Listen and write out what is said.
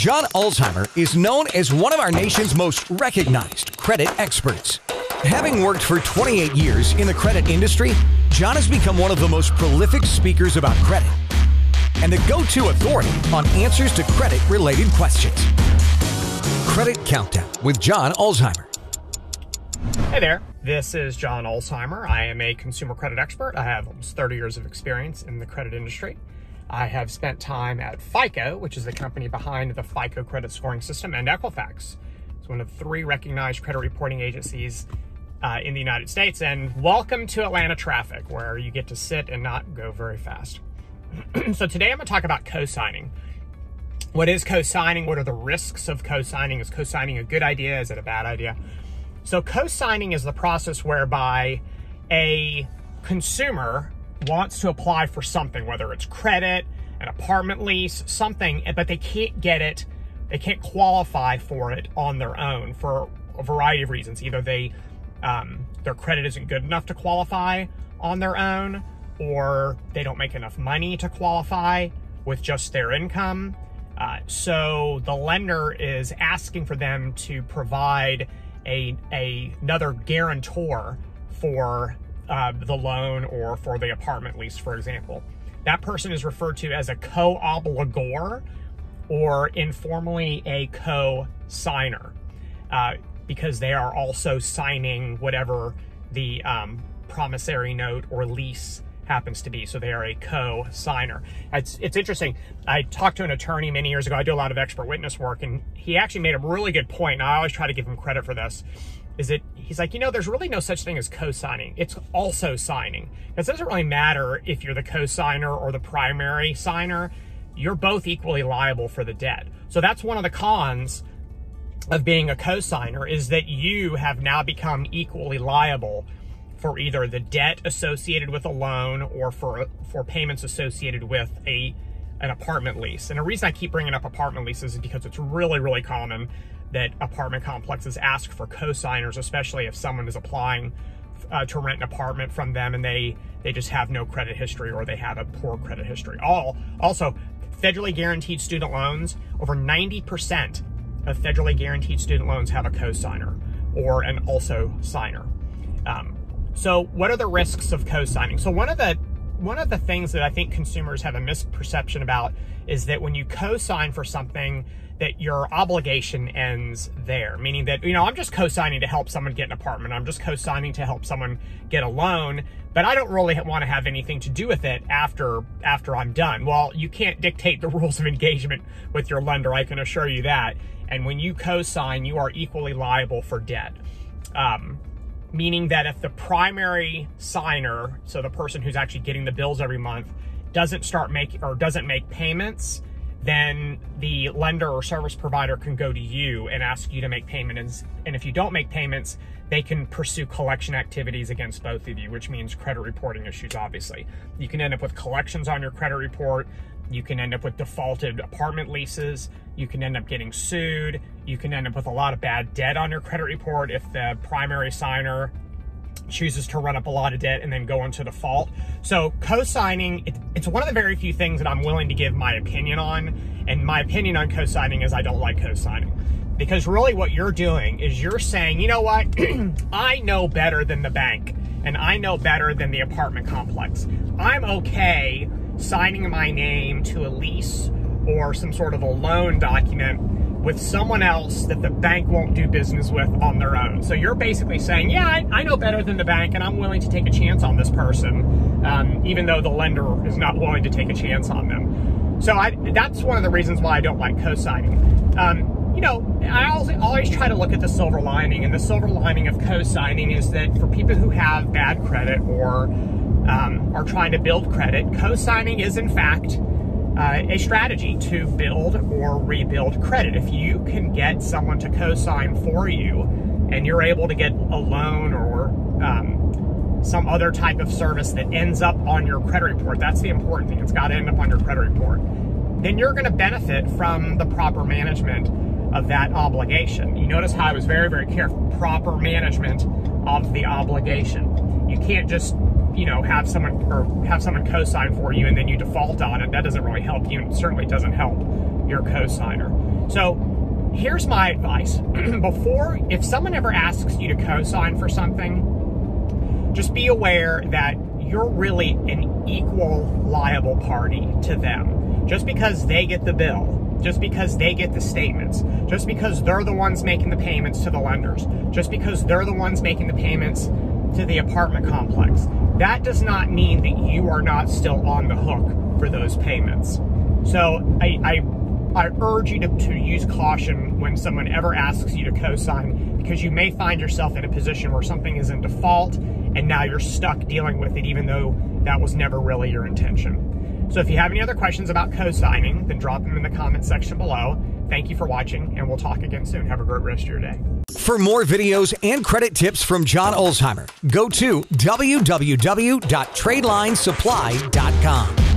John Ulzheimer is known as one of our nation's most recognized credit experts. Having worked for 28 years in the credit industry, John has become one of the most prolific speakers about credit and the go-to authority on answers to credit-related questions. Credit Countdown with John Ulzheimer. Hey there, this is John Ulzheimer. I am a consumer credit expert. I have almost 30 years of experience in the credit industry. I have spent time at FICO, which is the company behind the FICO credit scoring system, and Equifax. It's one of the 3 recognized credit reporting agencies in the United States. And welcome to Atlanta traffic, where you get to sit and not go very fast. So today I'm going to talk about co-signing. What is co-signing? What are the risks of co-signing? Is co-signing a good idea? Is it a bad idea? So co-signing is the process whereby a consumer wants to apply for something, whether it's credit, an apartment lease, something, but they can't get it, they can't qualify for it on their own for a variety of reasons. Either their credit isn't good enough to qualify on their own, or they don't make enough money to qualify with just their income. So the lender is asking for them to provide another guarantor for the loan or for the apartment lease, for example. That person is referred to as a co-obligor, or informally a co-signer, because they are also signing whatever the promissory note or lease happens to be. So they are a co-signer. It's interesting. I talked to an attorney many years ago. I do a lot of expert witness work, and he actually made a really good point, and I always try to give him credit for this. Is that he's like, there's really no such thing as co-signing. It's also signing. It doesn't really matter if you're the co-signer or the primary signer. You're both equally liable for the debt. So that's one of the cons of being a co-signer, is that you have now become equally liable for either the debt associated with a loan or for payments associated with an apartment lease. And the reason I keep bringing up apartment leases is because it's really, really common that apartment complexes ask for co-signers, especially if someone is applying to rent an apartment from them and they just have no credit history, or they have a poor credit history. Also, federally guaranteed student loans, over 90% of federally guaranteed student loans have a co-signer or an also signer. So what are the risks of co-signing? So one of the things that I think consumers have a misperception about is that when you co-sign for something, that your obligation ends there. Meaning that, I'm just co-signing to help someone get an apartment. I'm just co-signing to help someone get a loan, but I don't really want to have anything to do with it after I'm done. Well, you can't dictate the rules of engagement with your lender, I can assure you that. And when you co-sign, you are equally liable for debt. Meaning that if the primary signer, so the person who's actually getting the bills every month, doesn't make payments, then the lender or service provider can go to you and ask you to make payments. And if you don't make payments, they can pursue collection activities against both of you, which means credit reporting issues, obviously. You can end up with collections on your credit report. You can end up with defaulted apartment leases. You can end up getting sued. You can end up with a lot of bad debt on your credit report if the primary signer chooses to run up a lot of debt and then go into default. So co-signing, it's one of the very few things that I'm willing to give my opinion on. And my opinion on co-signing is I don't like co-signing. Because really what you're doing is you're saying, you know what, I know better than the bank, and I know better than the apartment complex. I'm okay signing my name to a lease or some sort of a loan document with someone else that the bank won't do business with on their own. So you're basically saying, yeah, I know better than the bank, and I'm willing to take a chance on this person, even though the lender is not willing to take a chance on them. So that's one of the reasons why I don't like co-signing. I always try to look at the silver lining, and the silver lining of co-signing is that for people who have bad credit or are trying to build credit, co-signing is in fact a strategy to build or rebuild credit. If you can get someone to co-sign for you and you're able to get a loan or some other type of service that ends up on your credit report, that's the important thing. It's got to end up on your credit report. Then you're going to benefit from the proper management of that obligation. You notice how I was very, very careful. Proper management of the obligation. You can't just have someone co-sign for you and then you default on it. That doesn't really help you, and it certainly doesn't help your co-signer. So here's my advice. If someone ever asks you to co-sign for something, just be aware that you're really an equal liable party to them. Just because they get the bill, just because they get the statements, just because they're the ones making the payments to the lenders, just because they're the ones making the payments to the apartment complex, that does not mean that you are not still on the hook for those payments. So I urge you to use caution when someone ever asks you to co-sign, because you may find yourself in a position where something is in default and now you're stuck dealing with it, even though that was never really your intention. So if you have any other questions about co-signing, then drop them in the comment section below. Thank you for watching, and we'll talk again soon. Have a great rest of your day. For more videos and credit tips from John Ulzheimer, go to www.tradelinesupply.com.